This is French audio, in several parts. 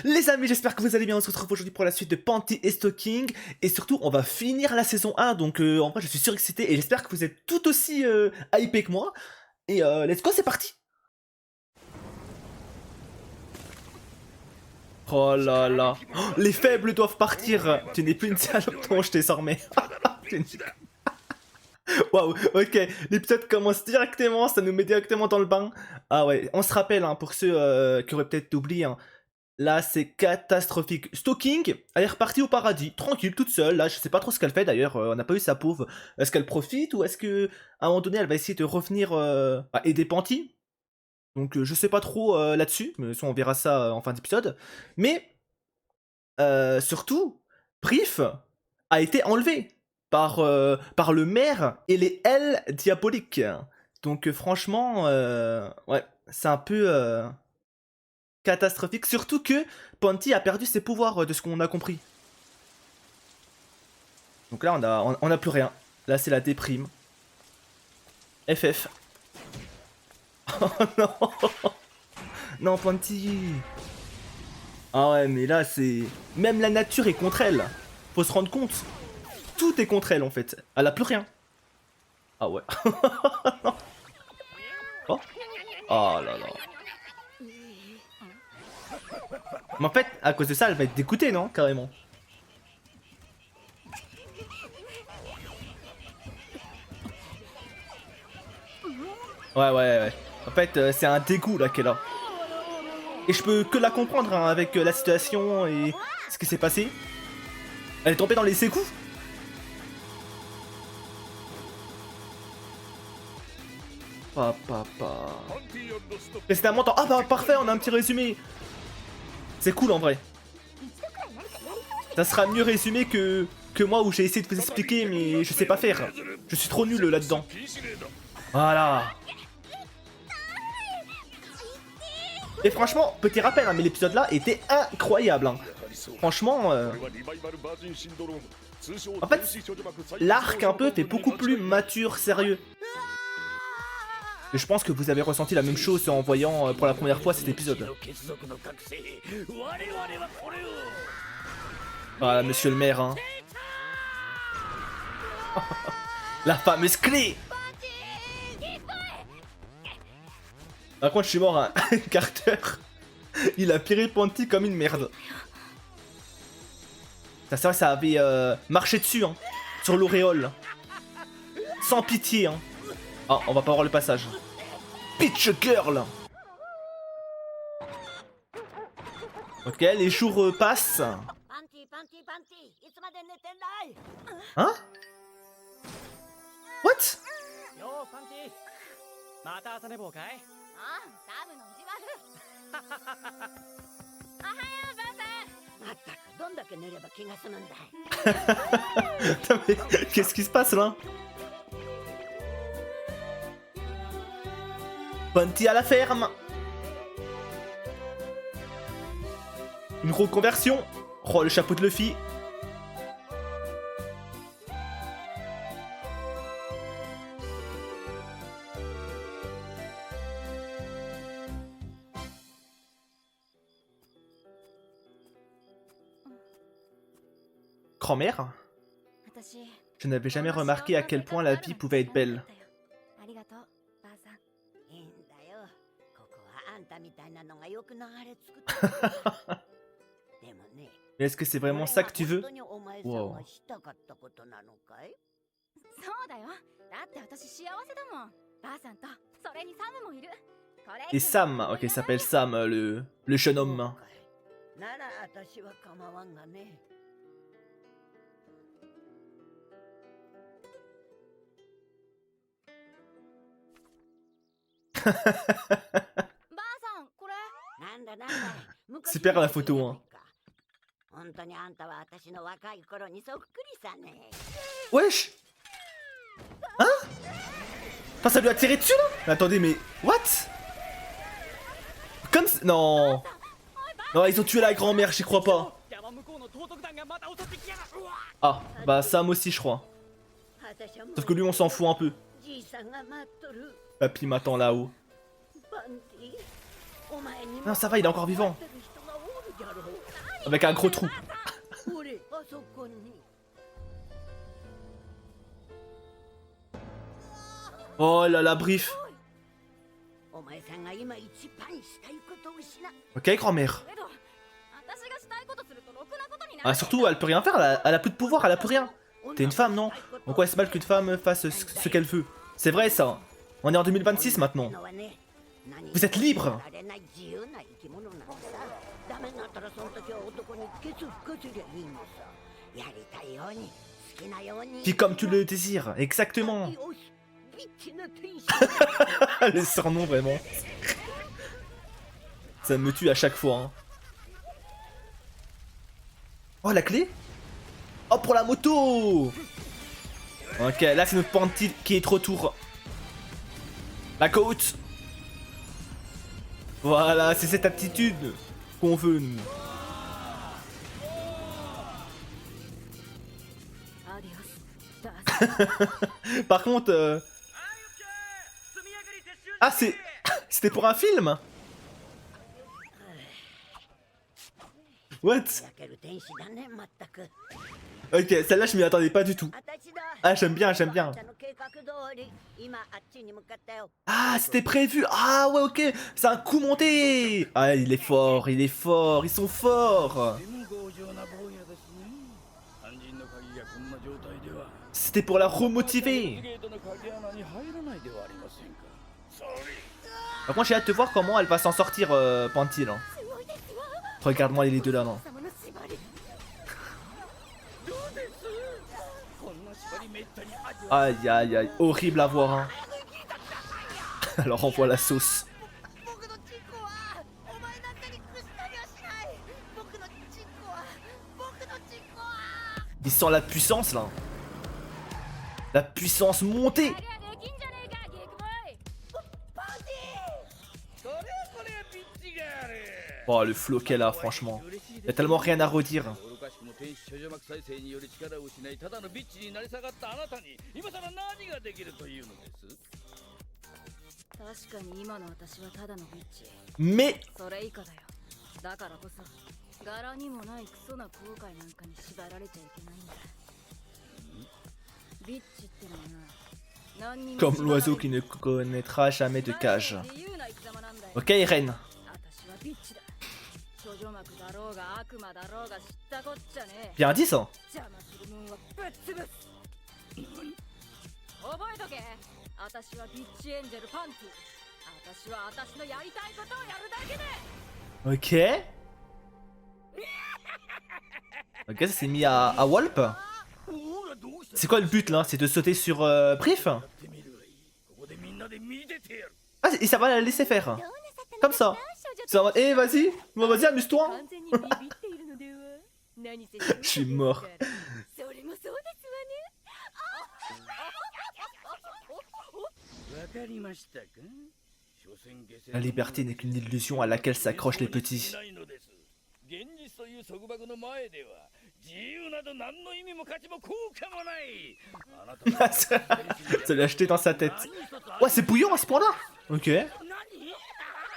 Les amis, j'espère que vous allez bien. On se retrouve aujourd'hui pour la suite de Panty et Stalking. Et surtout, on va finir la saison 1. Donc, en vrai, je suis surexcité. Et j'espère que vous êtes tout aussi hypé que moi. Et let's go, c'est parti. Oh là là. Oh, les faibles doivent partir. Tu n'es plus une salope. Non, je t'ai désormais. Waouh, ok. L'épisode commence directement. Ça nous met directement dans le bain. Ah ouais, on se rappelle, hein, pour ceux qui auraient peut-être oublié, hein. Là, c'est catastrophique. Stalking, elle est repartie au paradis, tranquille, toute seule. Là, je sais pas trop ce qu'elle fait d'ailleurs. On n'a pas eu sa pauvre. Est-ce qu'elle profite ou est-ce que à un moment donné, elle va essayer de revenir aider Panty? Donc, je sais pas trop là-dessus. Mais on verra ça en fin d'épisode. Mais surtout, Prif a été enlevé par le maire et les ailes diaboliques. Donc, franchement, ouais, c'est un peu catastrophique. Surtout que Panty a perdu ses pouvoirs de ce qu'on a compris. Donc là, on a plus rien. Là, c'est la déprime. FF. Oh non. Non, Panty. Ah ouais, mais là, c'est... Même la nature est contre elle. Faut se rendre compte. Tout est contre elle, en fait. Elle a plus rien. Ah ouais. Oh. Oh là là. Mais en fait, à cause de ça, elle va être dégoûtée, non? Carrément. Ouais. En fait, c'est un dégoût, là, qu'elle a. Et je peux que la comprendre, hein, avec la situation et ce qui s'est passé. Elle est tombée dans les égouts. Papa. Précédemment, ah bah parfait, on a un petit résumé. C'est cool en vrai. Ça sera mieux résumé que moi où j'ai essayé de vous expliquer mais je sais pas faire. Je suis trop nul là-dedans. Voilà. Et franchement, petit rappel, hein, mais l'épisode là était incroyable. Hein. Franchement, en fait, l'arc un peu fait beaucoup plus mature, sérieux. Et je pense que vous avez ressenti la même chose en voyant pour la première fois cet épisode. Voilà, monsieur le maire, hein. La fameuse clé. Par contre, je suis mort, hein. Carter. Il a piré Panty comme une merde. Ça, c'est vrai, ça avait marché dessus, hein. Sur l'auréole. Sans pitié, hein. Ah, on va pas voir le passage. Pitch Girl. Ok, les jours passent. Hein? What? Putain, mais qu'est-ce qui se passe là? Panty à la ferme. Une reconversion. Oh, le chapeau de Luffy. Grand-mère? Je n'avais jamais remarqué à quel point la vie pouvait être belle. Mais est-ce que c'est vraiment ça que tu veux? Wow. Et Sam, ok, il s'appelle Sam, le jeune homme. Super la photo, hein. Wesh. Hein? Enfin, ça lui a tiré dessus là? Mais attendez, mais... What? Comme... Non. Non, ils ont tué la grand-mère, j'y crois pas. Ah, bah Sam aussi, je crois. Sauf que lui, on s'en fout un peu. Papy m'attend là-haut. Non, ça va, il est encore vivant. Avec un gros trou. Oh là là, brief. Ok, grand-mère. Ah, surtout, elle peut rien faire, elle a plus de pouvoir, elle a plus rien. T'es une femme, non? En quoi est-ce mal qu'une femme fasse ce qu'elle veut? C'est vrai, ça. On est en 2026 maintenant. Vous êtes libre. Puis comme tu le désires, exactement. Les surnoms, vraiment. Ça me tue à chaque fois. Hein. Oh, la clé? Oh, pour la moto! Ok, là, c'est notre Panty qui est trop tour. La côte! Voilà, c'est cette attitude qu'on veut, nous. Par contre... Ah, c'est... C'était pour un film? What? Ok, celle-là, je m'y attendais pas du tout. Ah, j'aime bien, j'aime bien. Ah, c'était prévu. Ah, ouais, ok. C'est un coup monté. Ah, il est fort, il est fort. Ils sont forts. C'était pour la remotiver. Par contre, j'ai hâte de voir comment elle va s'en sortir, Panty, là. Regarde-moi les deux là, non. Aïe aïe aïe, horrible à voir hein. Alors on voit la sauce. Ils sentent la puissance là. La puissance montée. Oh le flow qu'elle a franchement. Y a tellement rien à redire. Mais comme l'oiseau qui ne connaîtra jamais de cage. Ok, Ren. Bien dit ça. Ok. Ok, ça s'est mis à Walp. C'est quoi le but là? C'est de sauter sur Brief? Ah, et ça va la laisser faire. Comme ça. Eh, vas-y. Bon, vas-y, amuse-toi. Je suis mort. La liberté n'est qu'une illusion à laquelle s'accrochent les petits. Ça l'a acheté dans sa tête. Ouais, c'est bouillant à ce point-là. Ok.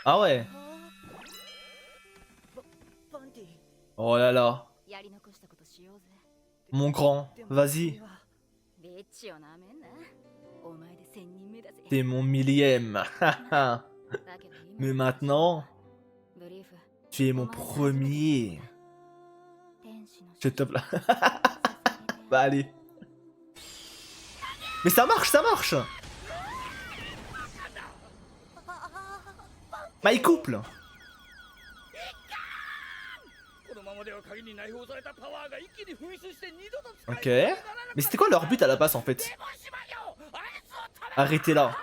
Ah ouais. Oh là là. Mon grand, vas-y. T'es mon millième. Mais maintenant, tu es mon premier. Je te plains. Bah allez. Mais ça marche, ça marche. Bah il couple. Ok. Mais c'était quoi leur but à la base en fait? Arrêtez là.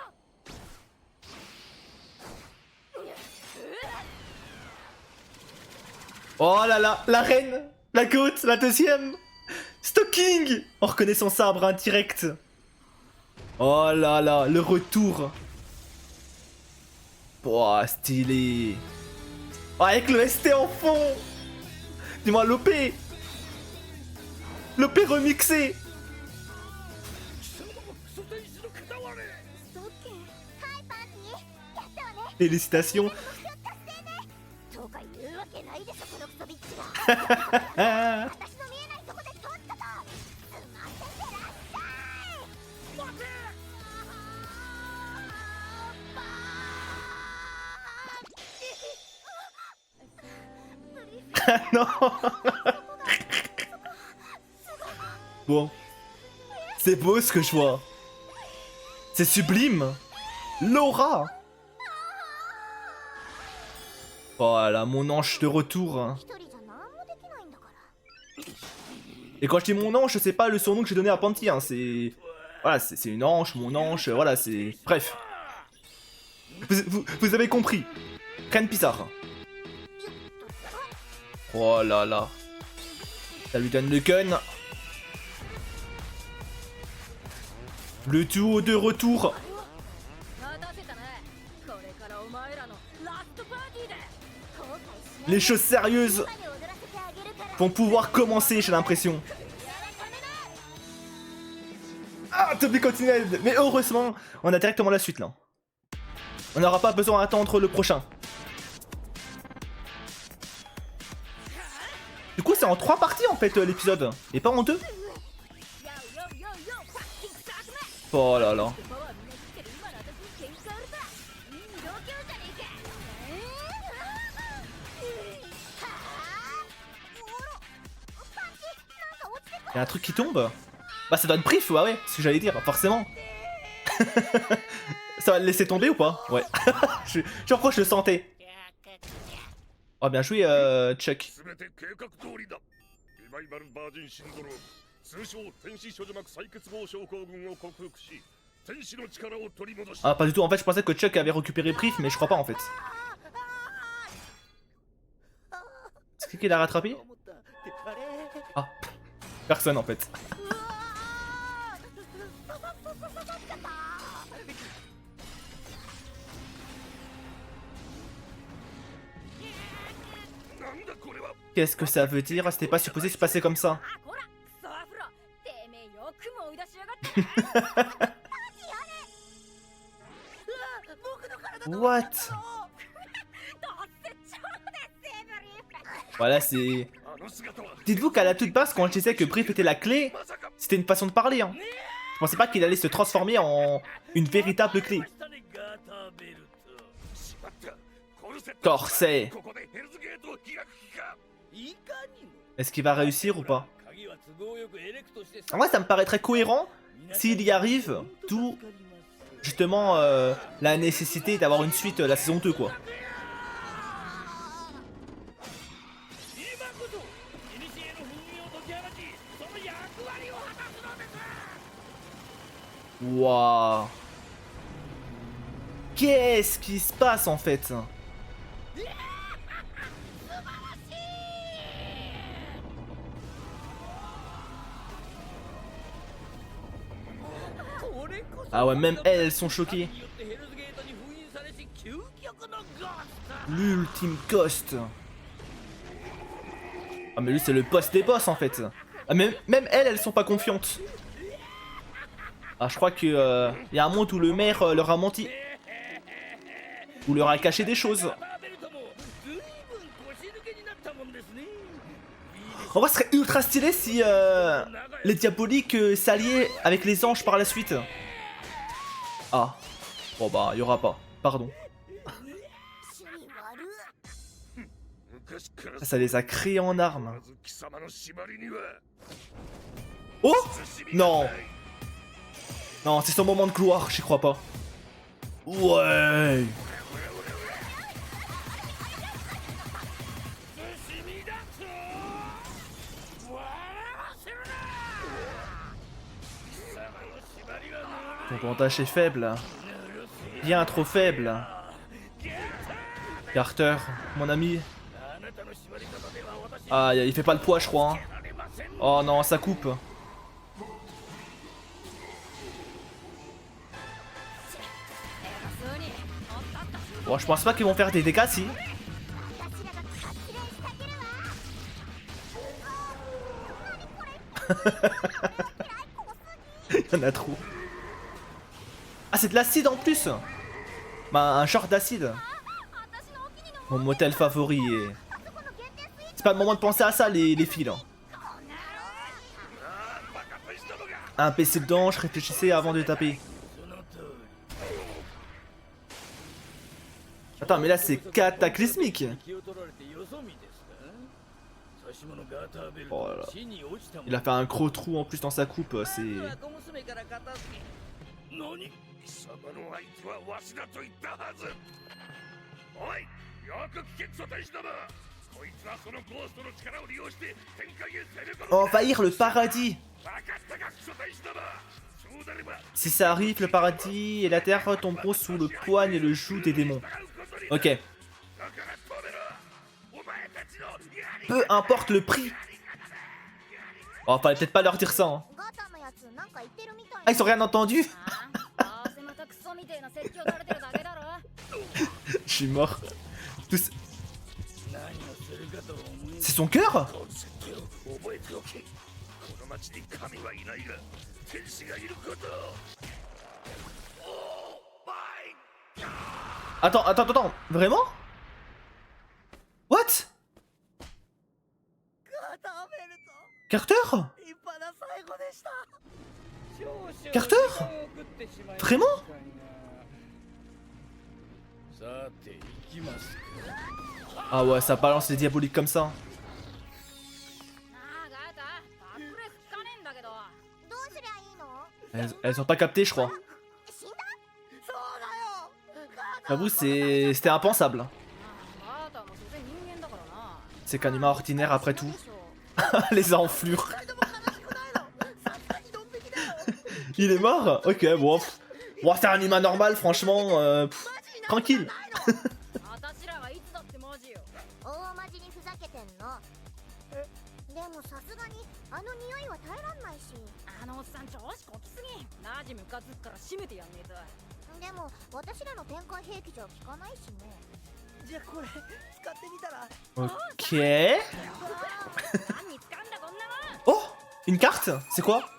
Oh là là, la reine, la côte, la deuxième. Stalking. On reconnaît son sabre indirect. Oh là là, le retour. Oh, stylé. Oh, avec le ST en fond. Dis-moi l'OP. L'OP remixé. Félicitations. Ah. Non. Bon. C'est beau ce que je vois. C'est sublime. Laura. Voilà, mon ange de retour. Et quand je dis mon ange, c'est pas le surnom que j'ai donné à Panty, hein, c'est... Voilà, c'est une ange, mon ange, voilà, c'est... Bref. Vous avez compris. Rien de bizarre. Oh là là. Ça lui donne le gun. Le duo de retour. Les choses sérieuses vont pouvoir commencer, j'ai l'impression. Ah, Toby Continental. Mais heureusement, on a directement la suite là. On n'aura pas besoin d'attendre le prochain. Du coup, c'est en 3 parties en fait l'épisode, et pas en 2. Oh là là. Y'a un truc qui tombe. Bah ça doit être brief, ouais, ouais, ce que j'allais dire, forcément. Ça va le laisser tomber ou pas? Ouais. Genre quoi, je le sentais. Oh bien joué Chuck. Ah pas du tout, en fait je pensais que Chuck avait récupéré Brief, mais je crois pas en fait. C'est qui l'a rattrapé? Ah, personne en fait. Qu'est-ce que ça veut dire? C'était pas supposé se passer comme ça. What? Voilà, c'est... Dites-vous qu'à la toute base, quand je disais que Brief était la clé, c'était une façon de parler. Hein. Je pensais pas qu'il allait se transformer en une véritable clé. Corset. Est-ce qu'il va réussir ou pas? En vrai, ça me paraît très cohérent s'il y arrive, d'où justement la nécessité d'avoir une suite la saison 2 quoi. Waouh. Qu'est-ce qui se passe en fait? Ah ouais, même elles sont choquées. L'ultime Ghost. Ah mais lui c'est le boss des boss en fait. Ah même elles sont pas confiantes. Ah je crois que y a un monde où le maire leur a menti. Ou leur a caché des choses. En vrai ce serait ultra stylé si les diaboliques s'alliaient avec les anges par la suite. Ah. Bon bah y aura pas. Pardon. Ça les a créés en armes. Oh non. Non, c'est son moment de gloire, j'y crois pas. Ouais. Ton avantage est faible. Bien trop faible. Carter, mon ami. Ah, il fait pas le poids, je crois. Hein. Oh non, ça coupe. Bon, je pense pas qu'ils vont faire des dégâts, si. Il y en a trop. Ah, c'est de l'acide en plus. Bah, un short d'acide. Mon motel favori est... pas le moment de penser à ça, les filles, là. Imbécile d'ange, réfléchissez avant de taper. Attends, mais là, c'est cataclysmique. Oh là là. Il a fait un gros trou en plus dans sa coupe, c'est... Envahir le paradis. Si ça arrive, le paradis et la terre tomberont sous le poigne et le joug des démons. Ok. Peu importe le prix. Oh, fallait peut-être pas leur dire ça. Hein. Ah, ils ont rien entendu. Je suis mort. Tous... C'est son cœur? Attends, vraiment? What? Carter? Carter? Vraiment? Ah ouais, ça balance les diaboliques comme ça. Elles ont pas capté, je crois. J'avoue, c'était impensable. C'est qu'un humain ordinaire après tout. Les enflures. Il est mort? Ok, bon. Bon, c'est un humain normal, franchement. Tranquille. Ok. Oh, une carte? C'est quoi?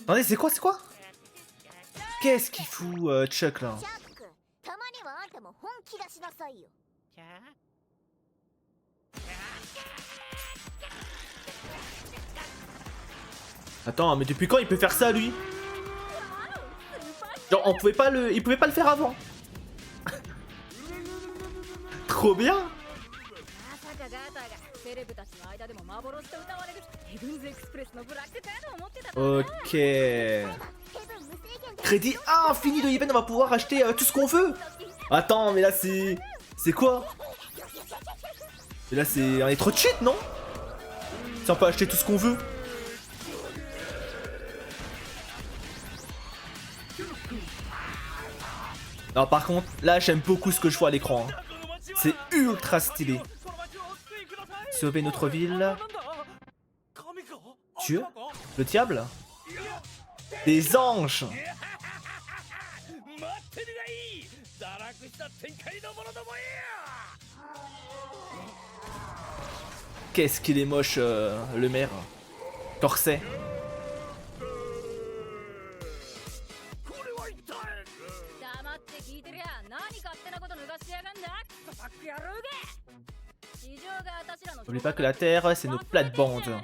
Attendez, c'est quoi? Qu'est-ce qu'il fout Chuck là? Attends, mais depuis quand il peut faire ça lui? Genre on pouvait pas il pouvait pas le faire avant. Trop bien. Ok. Crédit infini de Even, on va pouvoir acheter tout ce qu'on veut. Attends, mais là c'est... C'est quoi? Et là c'est... On est trop de shit, non? Si on peut acheter tout ce qu'on veut. Non, par contre, là j'aime beaucoup ce que je vois à l'écran. Hein. C'est ultra stylé. Sauver notre ville. Dieu? Le diable? Des anges! Qu'est-ce qu'il est moche, le maire. Corset. N'oublie pas que la terre, c'est nos plates-bandes.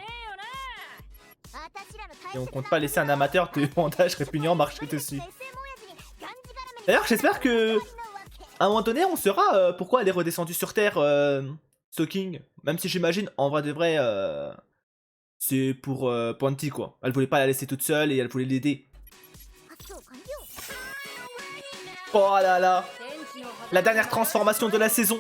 Et on compte pas laisser un amateur de bandage répugnant marcher dessus. D'ailleurs, j'espère que... à un moment donné, on saura pourquoi elle est redescendue sur Terre, Stalking. Même si j'imagine, en vrai de vrai, c'est pour Ponty, quoi. Elle voulait pas la laisser toute seule et elle voulait l'aider. Oh là là! La dernière transformation de la saison.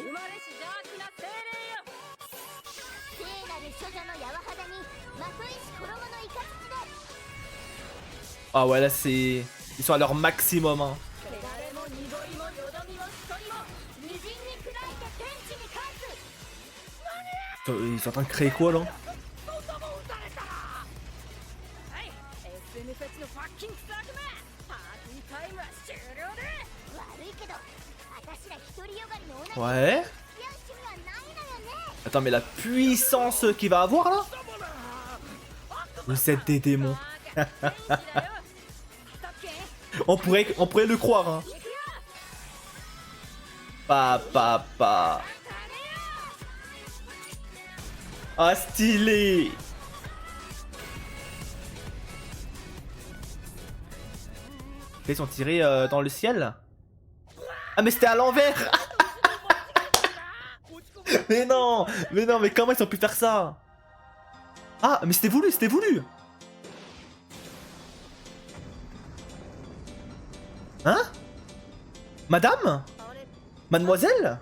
Ah ouais, là c'est... Ils sont à leur maximum, hein. Ils sont en train de créer quoi, là? Ouais. Attends, mais la puissance qu'il va avoir, là? Vous êtes des démons. on pourrait le croire, hein. Pa. Ah, stylé. Ils sont tirés dans le ciel. Ah, mais c'était à l'envers. Mais non, mais comment ils ont pu faire ça? Ah, mais c'était voulu, c'était voulu. Hein? Madame? Mademoiselle?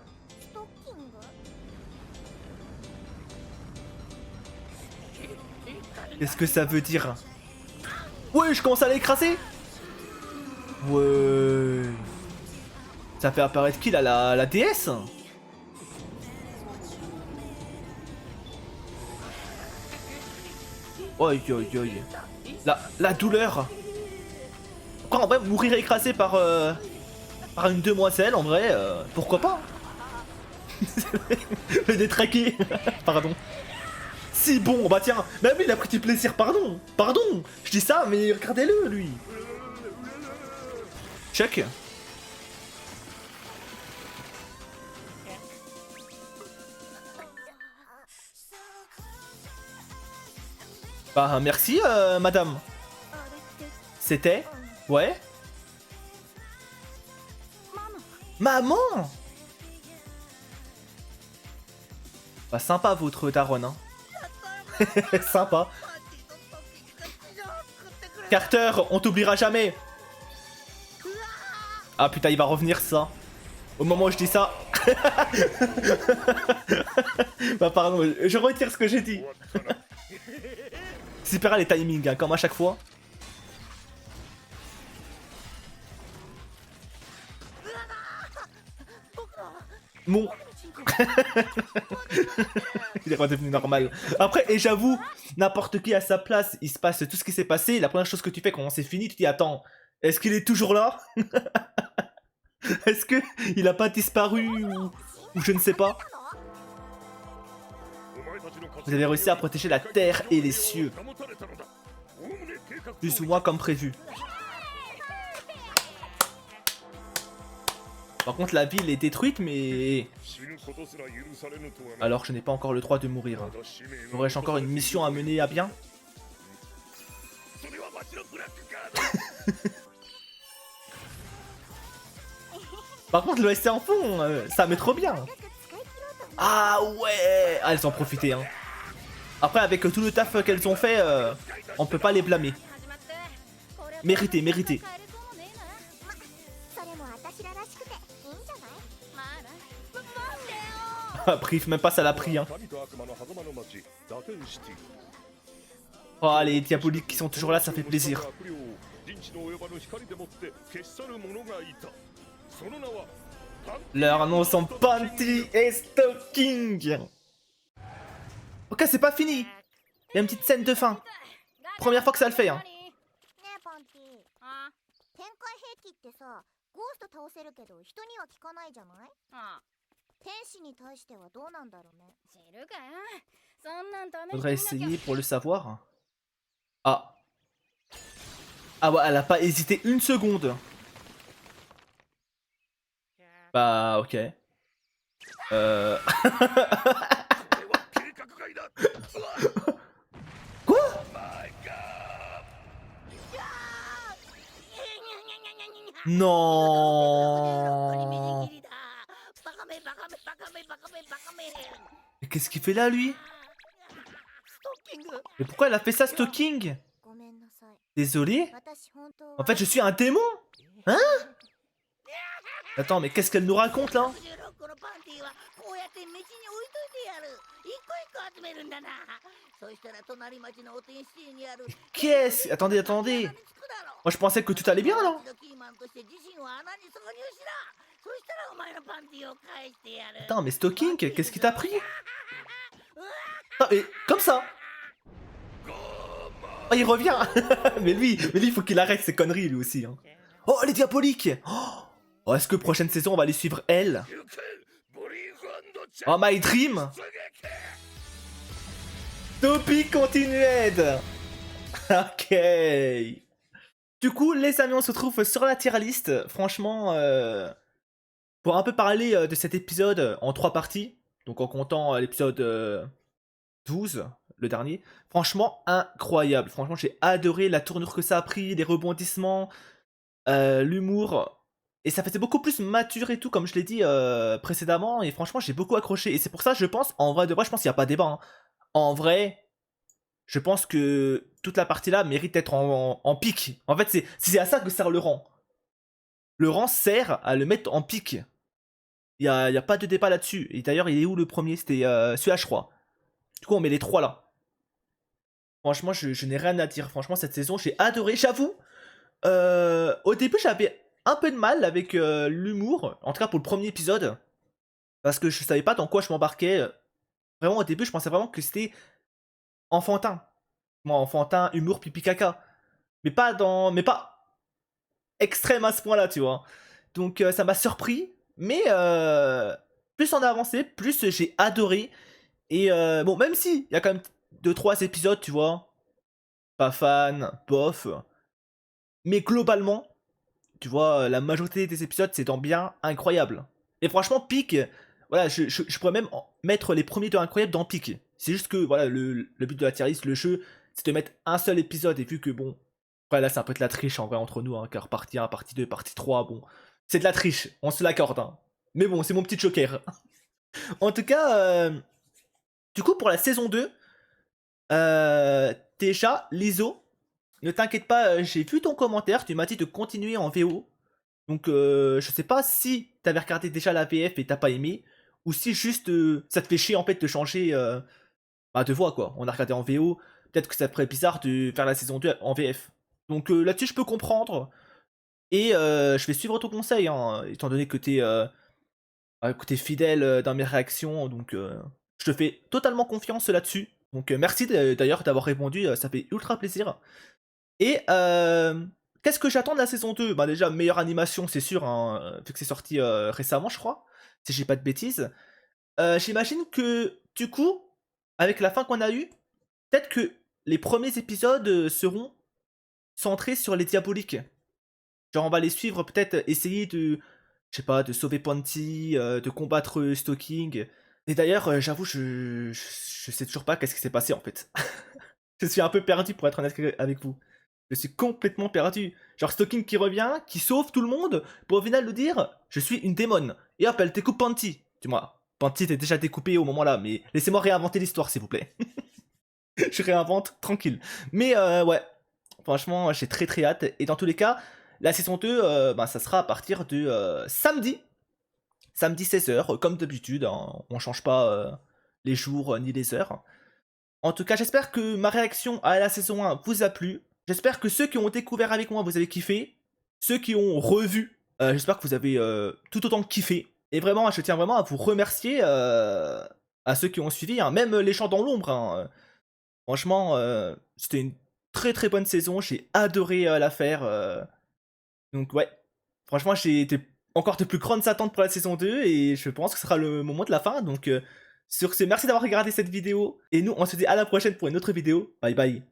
Qu'est-ce que ça veut dire? Ouais, je commence à l'écraser. Ouais. Ça fait apparaître qui là, la déesse? Oi, oi, oi. La douleur. Après, en vrai, mourir écrasé par une demoiselle, en vrai, pourquoi pas? Le détraqué. Pardon. Si bon, bah tiens, mais oui, il a pris du plaisir, pardon. Pardon, je dis ça, mais regardez-le, lui. Check. Bah merci, madame. C'était? Ouais? Maman! Bah sympa votre daronne, hein. Sympa. Carter, on t'oubliera jamais. Ah putain, il va revenir ça. Au moment où je dis ça. Bah pardon, je retire ce que j'ai dit. Super les timings, hein, comme à chaque fois. Mon... Il est redevenu normal. Après, et j'avoue, n'importe qui à sa place, il se passe tout ce qui s'est passé. La première chose que tu fais quand c'est fini, tu te dis attends, est-ce qu'il est toujours là? Est-ce que il a pas disparu ou je ne sais pas? Vous avez réussi à protéger la terre et les cieux. Plus ou moins comme prévu. Par contre, la ville est détruite, mais... Alors, je n'ai pas encore le droit de mourir. Aurais-je encore une mission à mener à bien? Par contre, l'OST en fond, ça met trop bien. Ah ouais, ah, elles ont profité, hein. Après, avec tout le taf qu'elles ont fait, on peut pas les blâmer. Mérité, mérité. Après, même pas ça l'a pris, hein. Oh, les diaboliques qui sont toujours là, ça fait plaisir. Leurs noms sont Panty et Stocking. Ok, c'est pas fini. Il y a une petite scène de fin. Première fois que ça le fait, hein. Faudrait essayer pour le savoir. Ah. Ah ouais, elle a pas hésité une seconde. Bah, ok. Quoi? Non. Mais qu'est-ce qu'il fait là, lui? Mais pourquoi elle a fait ça, Stocking? Désolé. En fait, je suis un démon. Hein? Attends, mais qu'est-ce qu'elle nous raconte, là? Qu'est-ce... Attendez, attendez. Moi, je pensais que tout allait bien, là. Attends, mais Stocking, qu'est-ce qui t'a pris? Ah, mais comme ça. Oh, il revient. mais lui, il faut qu'il arrête ses conneries, lui aussi. Hein. Oh, elle est diabolique. Oh, est-ce que prochaine saison, on va aller suivre elle? Oh, my dream. Topi continued. Ok. Du coup, les amis, on se retrouve sur la tier list. Franchement, pour un peu parler de cet épisode en 3 parties. Donc en comptant l'épisode 12, le dernier. Franchement, incroyable. Franchement, j'ai adoré la tournure que ça a pris, les rebondissements, l'humour. Et ça faisait beaucoup plus mature et tout, comme je l'ai dit précédemment. Et franchement, j'ai beaucoup accroché. Et c'est pour ça, je pense, en vrai de vrai, je pense qu'il n'y a pas débat, hein. En vrai, je pense que toute la partie là mérite d'être en pic. En fait, c'est à ça que sert le rang. Le rang sert à le mettre en pic. Y a pas de débat là-dessus. Et d'ailleurs, il est où le premier? C'était celui-là, je crois. Du coup, on met les trois là. Franchement, je n'ai rien à dire. Franchement, cette saison, j'ai adoré. J'avoue, au début, j'avais un peu de mal avec l'humour. En tout cas, pour le premier épisode. Parce que je savais pas dans quoi je m'embarquais. Vraiment, au début, je pensais vraiment que c'était enfantin. Moi, enfantin, humour, pipi caca. Mais pas extrême à ce point-là, tu vois. Donc, ça m'a surpris. Mais plus on a avancé, plus j'ai adoré. Et bon, même si il y a quand même 2-3 épisodes, tu vois, pas fan, bof. Mais globalement, tu vois, la majorité des épisodes, c'est dans bien incroyable. Et franchement, Pic, voilà, je pourrais même mettre les premiers de incroyable dans Pic. C'est juste que, voilà, le but de la tier list, le jeu, c'est de mettre un seul épisode. Et vu que, bon, après là, c'est un peu de la triche en vrai entre nous, hein, car partie 1, partie 2, partie 3, bon, c'est de la triche, on se l'accorde. Hein. Mais bon, c'est mon petit joker. En tout cas, du coup, pour la saison 2, déjà, Lizo, ne t'inquiète pas, j'ai vu ton commentaire, tu m'as dit de continuer en VO. Donc je sais pas si t'avais regardé déjà la VF et t'as pas aimé, ou si juste ça te fait chier en fait de changer de voix quoi. On a regardé en VO, peut-être que ça te ferait bizarre de faire la saison 2 en VF. Donc là-dessus je peux comprendre, et je vais suivre ton conseil, hein, étant donné que t'es fidèle dans mes réactions, donc je te fais totalement confiance là-dessus. Donc merci d'ailleurs d'avoir répondu, ça fait ultra plaisir. Et qu'est-ce que j'attends de la saison 2? Bah déjà, meilleure animation, c'est sûr, hein, vu que c'est sorti récemment, je crois, si j'ai pas de bêtises. J'imagine que, du coup, avec la fin qu'on a eue, peut-être que les premiers épisodes seront centrés sur les diaboliques. Genre, on va les suivre, peut-être essayer de, je sais pas, de sauver Panty, de combattre Stalking. Et d'ailleurs, j'avoue, je sais toujours pas qu'est-ce qui s'est passé, en fait. Je suis un peu perdu, pour être honnête avec vous. Je suis complètement perdu. Genre Stalking qui revient, qui sauve tout le monde, pour au final nous dire je suis une démon. Et hop, elle découpe Panty. Dis-moi, Panty était déjà découpé au moment là, mais laissez-moi réinventer l'histoire s'il vous plaît. Je réinvente tranquille. Mais ouais, franchement, j'ai très très hâte. Et dans tous les cas, la saison 2, ça sera à partir de samedi. Samedi 16h, comme d'habitude. Hein, on change pas les jours ni les heures. En tout cas, j'espère que ma réaction à la saison 1 vous a plu. J'espère que ceux qui ont découvert avec moi, vous avez kiffé. Ceux qui ont revu, j'espère que vous avez tout autant kiffé. Et vraiment, je tiens vraiment à vous remercier à ceux qui ont suivi, hein, même les chants dans l'ombre. Hein. Franchement, c'était une très très bonne saison. J'ai adoré la faire. Donc ouais, franchement, j'ai été encore de plus grandes attentes pour la saison 2 et je pense que ce sera le moment de la fin. Donc sur ce, merci d'avoir regardé cette vidéo et nous, on se dit à la prochaine pour une autre vidéo. Bye bye.